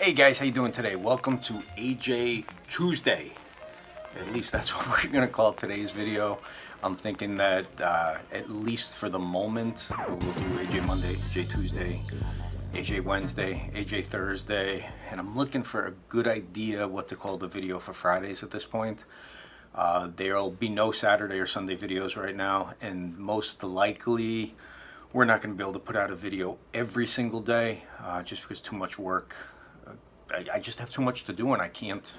Hey guys, how you doing today? Welcome to AJ Tuesday. At least that's what we're gonna call today's video. I'm thinking that at least for the moment, we'll do AJ Monday, AJ Tuesday, AJ Wednesday, AJ Thursday, and I'm looking for a good idea what to call the video for Fridays at this point. There'll be no Saturday or Sunday videos right now, and most likely we're not going to be able to put out a video every single day just because too much work. I just have too much to do, and I can't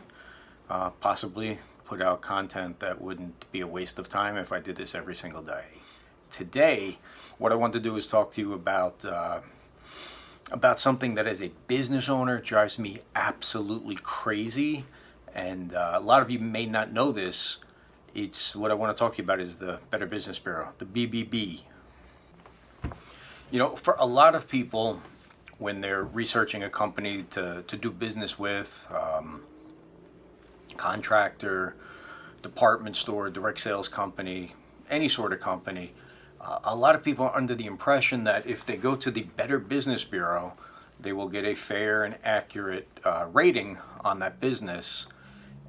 possibly put out content that wouldn't be a waste of time if I did this every single day. Today, what I want to do is talk to you about something that as a business owner drives me absolutely crazy. And a lot of you may not know this. It's what I want to talk to you about is the Better Business Bureau, the BBB. You know, for a lot of people, when they're researching a company to do business with, contractor, department store, direct sales company, any sort of company, a lot of people are under the impression that if they go to the Better Business Bureau, they will get a fair and accurate rating on that business.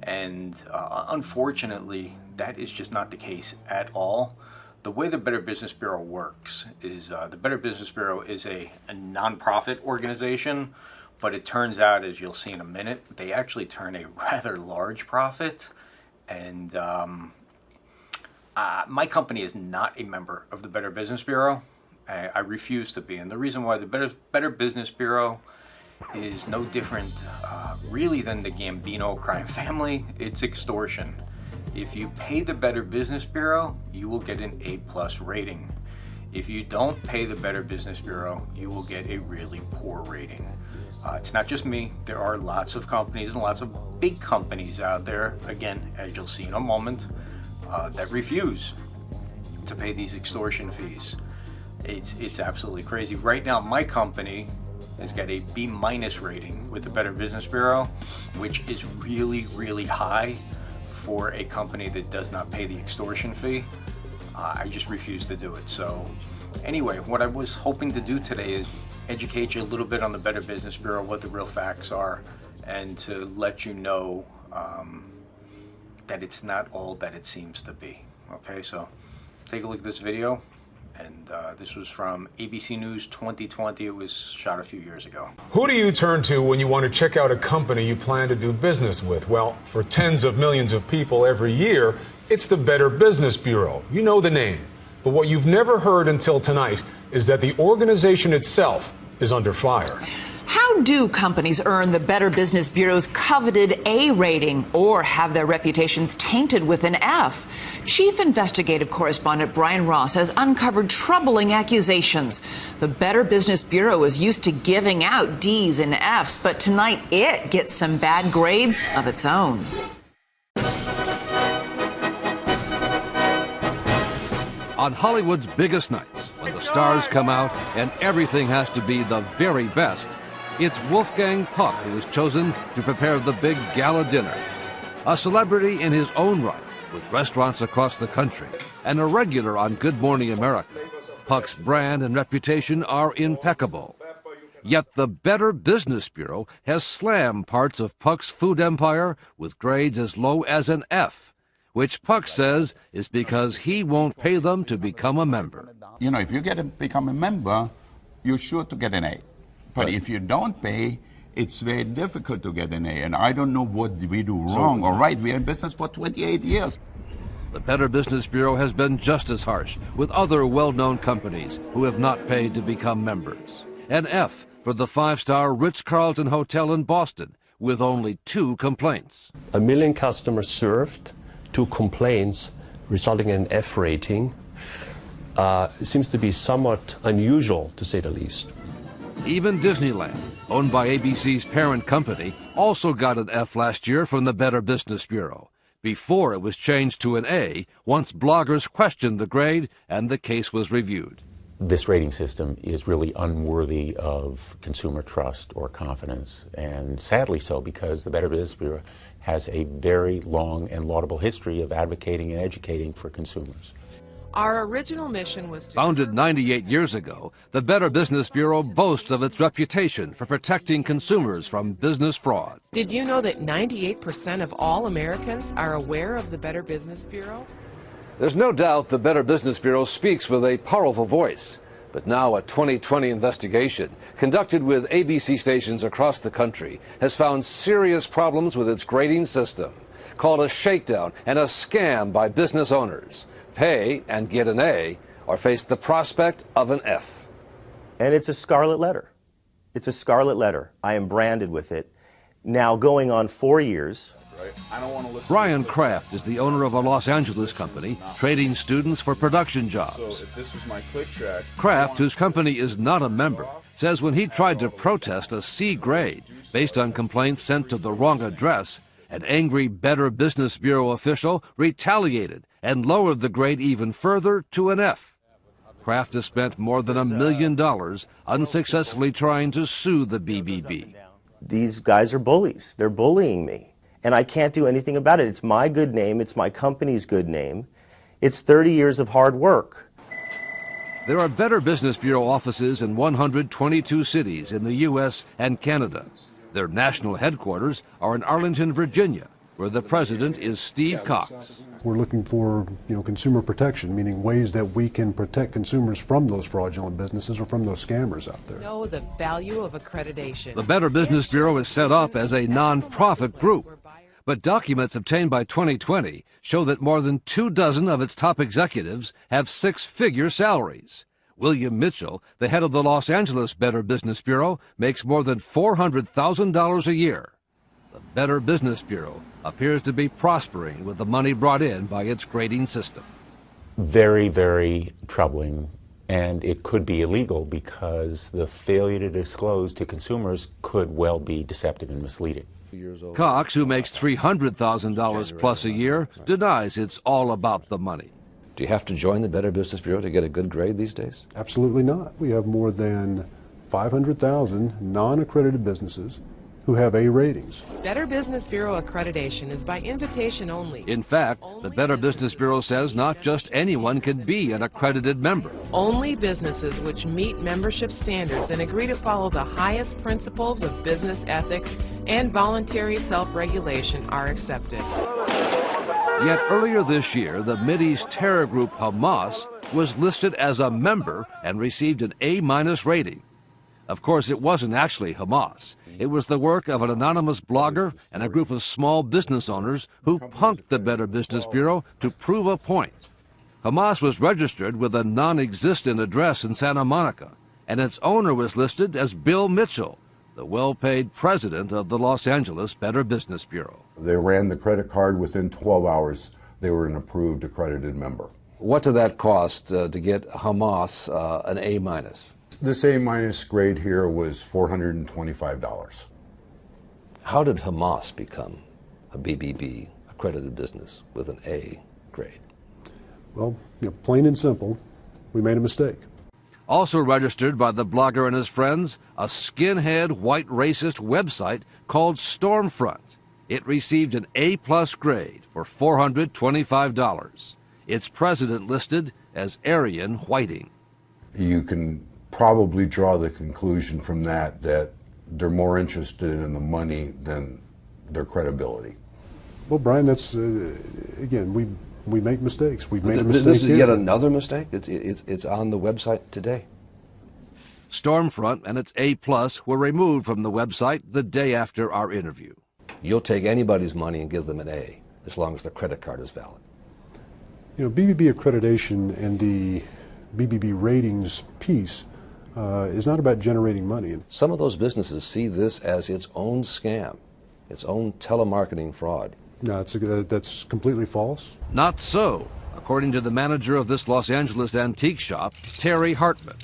And unfortunately, that is just not the case at all. The way the Better Business Bureau works is the Better Business Bureau is a nonprofit organization, but it turns out, as you'll see in a minute, they actually turn a rather large profit. And my company is not a member of the Better Business Bureau. I refuse to be. And the reason why the Better Business Bureau is no different really than the Gambino crime family, it's extortion. If you pay the Better Business Bureau, you will get an A+ rating. If you don't pay the Better Business Bureau, you will get a really poor rating. It's not just me. There are lots of companies and lots of big companies out there, again, as you'll see in a moment, that refuse to pay these extortion fees. It's absolutely crazy. Right now, my company has got a B- rating with the Better Business Bureau, which is really, really high for a company that does not pay the extortion fee. I just refuse to do it. So anyway, what I was hoping to do today is educate you a little bit on the Better Business Bureau, what the real facts are, and to let you know that it's not all that it seems to be. Okay, so take a look at this video. And this was from ABC News 2020. It was shot a few years ago. Who do you turn to when you want to check out a company you plan to do business with? Well, for tens of millions of people every year, it's the Better Business Bureau. You know the name. But what you've never heard until tonight is that the organization itself is under fire. How do companies earn the Better Business Bureau's coveted A rating or have their reputations tainted with an F? Chief investigative correspondent Brian Ross has uncovered troubling accusations. The Better Business Bureau is used to giving out D's and F's, but tonight it gets some bad grades of its own. On Hollywood's biggest nights, when the stars come out and everything has to be the very best, it's Wolfgang Puck who is chosen to prepare the big gala dinner. A celebrity in his own right, with restaurants across the country, and a regular on Good Morning America, Puck's brand and reputation are impeccable. Yet the Better Business Bureau has slammed parts of Puck's food empire with grades as low as an F, which Puck says is because he won't pay them to become a member. You know, if you become a member, you're sure to get an A. But if you don't pay, it's very difficult to get an A. And I don't know what we do wrong or right. We're in business for 28 years. The Better Business Bureau has been just as harsh with other well-known companies who have not paid to become members. An F for the 5-star Ritz-Carlton Hotel in Boston, with only 2 complaints. 1 million customers served, 2 complaints, resulting in an F rating. Seems to be somewhat unusual, to say the least. Even Disneyland, owned by ABC's parent company, also got an F last year from the Better Business Bureau, before it was changed to an A once bloggers questioned the grade and the case was reviewed. This rating system is really unworthy of consumer trust or confidence, and sadly so, because the Better Business Bureau has a very long and laudable history of advocating and educating for consumers. Our original mission was to... Founded 98 years ago, the Better Business Bureau boasts of its reputation for protecting consumers from business fraud. Did you know that 98% of all Americans are aware of the Better Business Bureau? There's no doubt the Better Business Bureau speaks with a powerful voice. But now a 2020 investigation conducted with ABC stations across the country has found serious problems with its grading system, called a shakedown and a scam by business owners. Pay and get an A or face the prospect of an F. And it's a scarlet letter. It's a scarlet letter. I am branded with it. Now going on 4 years. Brian Kraft is the owner of a Los Angeles company trading students for production jobs. So if this was my click track, Kraft, whose company is not a member, says when he tried to protest a C grade based on complaints sent to the wrong address, an angry Better Business Bureau official retaliated and lowered the grade even further to an F. Kraft has spent more than $1 million unsuccessfully trying to sue the BBB. These guys are bullies. They're bullying me. And I can't do anything about it. It's my good name. It's my company's good name. It's 30 years of hard work. There are Better Business Bureau offices in 122 cities in the U.S. and Canada. Their national headquarters are in Arlington, Virginia, where the president is Steve Cox. We're looking for, consumer protection, meaning ways that we can protect consumers from those fraudulent businesses or from those scammers out there. Know the value of accreditation. The Better Business Bureau is set up as a non-profit group, but documents obtained by 2020 show that more than 24 of its top executives have six-figure salaries. William Mitchell, the head of the Los Angeles Better Business Bureau, makes more than $400,000 a year. The Better Business Bureau appears to be prospering with the money brought in by its grading system. Very, very troubling, and it could be illegal because the failure to disclose to consumers could well be deceptive and misleading. Cox, who makes $300,000 plus a year, denies it's all about the money. Do you have to join the Better Business Bureau to get a good grade these days? Absolutely not. We have more than 500,000 non-accredited businesses who have A ratings. Better Business Bureau accreditation is by invitation only. In fact, the Better Business Bureau says not just anyone can be an accredited member. Only businesses which meet membership standards and agree to follow the highest principles of business ethics and voluntary self-regulation are accepted. Yet earlier this year, the Mideast terror group Hamas was listed as a member and received an A- rating. Of course, it wasn't actually Hamas. It was the work of an anonymous blogger and a group of small business owners who punked the Better Business Bureau to prove a point. Hamas was registered with a non-existent address in Santa Monica, and its owner was listed as Bill Mitchell, the well-paid president of the Los Angeles Better Business Bureau. They ran the credit card. Within 12 hours, they were an approved accredited member. What did that cost to get Hamas an A-? This A- grade here was $425. How did Hamas become a BBB accredited business with an A grade? Well, plain and simple, we made a mistake. Also registered by the blogger and his friends, a skinhead white racist website called Stormfront. It received an A+ grade for $425. Its president listed as Arian Whiting. You can probably draw the conclusion from that they're more interested in the money than their credibility. Well, Brian, that's, again, we make mistakes. We've made a mistake This is here. yet another mistake? It's on the website today. Stormfront and its A+ were removed from the website the day after our interview. You'll take anybody's money and give them an A, as long as the credit card is valid. BBB accreditation and the BBB ratings piece is not about generating money. Some of those businesses see this as its own scam, its own telemarketing fraud. No, that's completely false. Not so, according to the manager of this Los Angeles antique shop, Terry Hartman.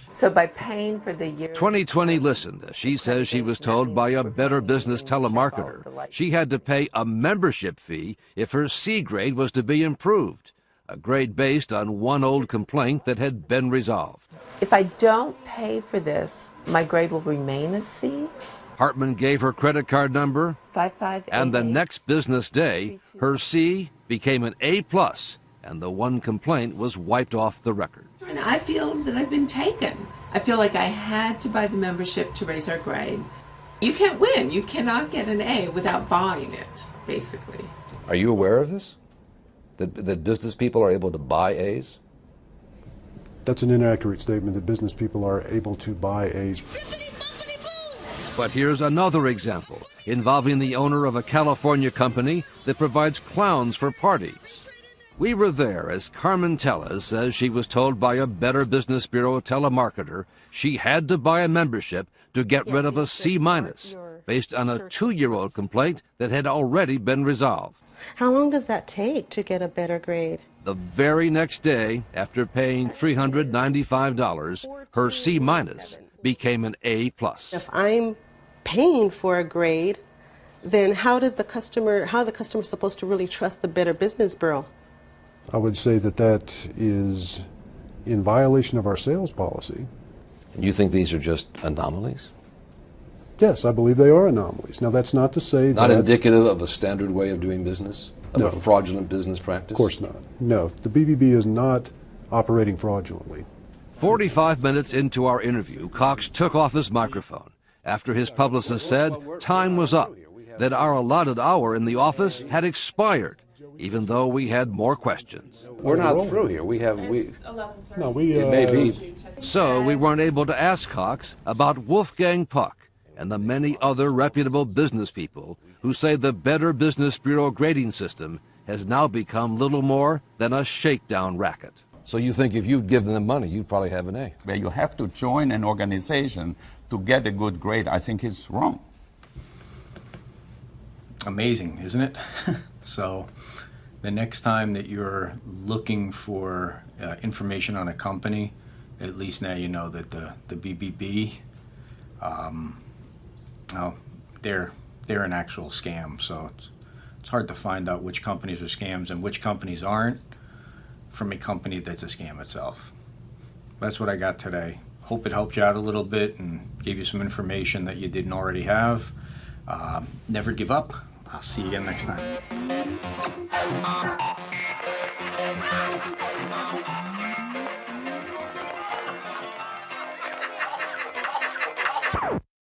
So by paying for the year... 2020 listened as she says she was told by a Better Business telemarketer she had to pay a membership fee if her C grade was to be improved, a grade based on one old complaint that had been resolved. If I don't pay for this, my grade will remain a C? Hartman gave her credit card number, 5588. and the next business day, her C became an A+, and the one complaint was wiped off the record. And I feel that I've been taken. I feel like I had to buy the membership to raise our grade. You can't win. You cannot get an A without buying it, basically. Are you aware of this? That business people are able to buy A's? That's an inaccurate statement that business people are able to buy A's. But here's another example involving the owner of a California company that provides clowns for parties. We were there as Carmen Tellez says she was told by a Better Business Bureau telemarketer she had to buy a membership to get rid of a C- based on a 2-year-old complaint that had already been resolved. How long does that take to get a better grade? The very next day, after paying $395, her C- became an A+. If I'm paying for a grade, then how are the customer supposed to really trust the Better Business Bureau? I would say that that is in violation of our sales policy. And you think these are just anomalies? Yes, I believe they are anomalies. Now, that's not to say Not that... indicative of a standard way of doing business? Of No. a fraudulent business practice? Of course not. No, the BBB is not operating fraudulently. 45 minutes into our interview, Cox took off his microphone after his publicist said time was up, that our allotted hour in the office had expired, even though we had more questions. We're not through here. No, we... It may be. So we weren't able to ask Cox about Wolfgang Puck and the many other reputable business people who say the Better Business Bureau grading system has now become little more than a shakedown racket. So you think if you'd given them money, you'd probably have an A? Where you have to join an organization to get a good grade, I think is wrong. Amazing, isn't it? So the next time that you're looking for information on a company, at least now you know that the BBB, they're an actual scam. So it's hard to find out which companies are scams and which companies aren't from a company that's a scam itself. That's what I got today. Hope it helped you out a little bit and gave you some information that you didn't already have. Never give up. I'll see you again next time.